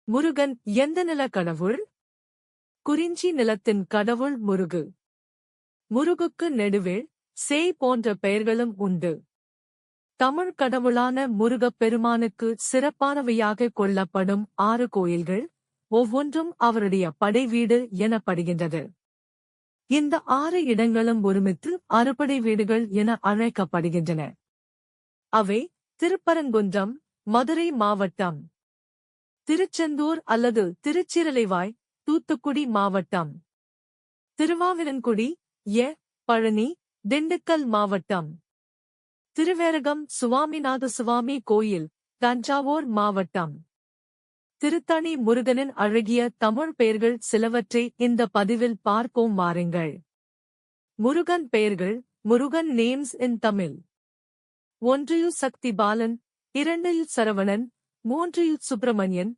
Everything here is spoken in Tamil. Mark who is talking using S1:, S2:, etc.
S1: முருகன் எந்த நில கடவுள்? குறிஞ்சி நிலத்தின் கடவுள் முருகு. முருகுக்கு நெடுவேள், சேய் போன்ற பெயர்களும் உண்டு. தமிழ் கடவுளான முருகப் பெருமானுக்கு சிறப்பானவையாக கொள்ளப்படும் 6 கோயில்கள், ஒவ்வொன்றும் அவருடைய படை வீடு எனப்படுகின்றது. இந்த 6 இடங்களும் ஒருமித்து அறுபடை வீடுகள் என அழைக்கப்படுகின்றன. அவை திருப்பரங்குன்றம், மதுரை மாவட்டம்; திருச்செந்தூர் அல்லது திருச்சிரலைவாய், தூத்துக்குடி மாவட்டம்; திருவாவினன்குடி, பழனி, திண்டுக்கல் மாவட்டம்; திருவேரகம் சுவாமிநாதசுவாமி கோயில், தஞ்சாவூர் மாவட்டம். திருத்தணி முருகனின் அழகிய தமிழ் பெயர்கள் சிலவற்றை இந்த பதிவில் பார்ப்போம் வாருங்கள். முருகன் பெயர்கள். Murugan names in Tamil. 1 சக்தி பாலன், 2 சரவணன், 3 சுப்பிரமணியன்,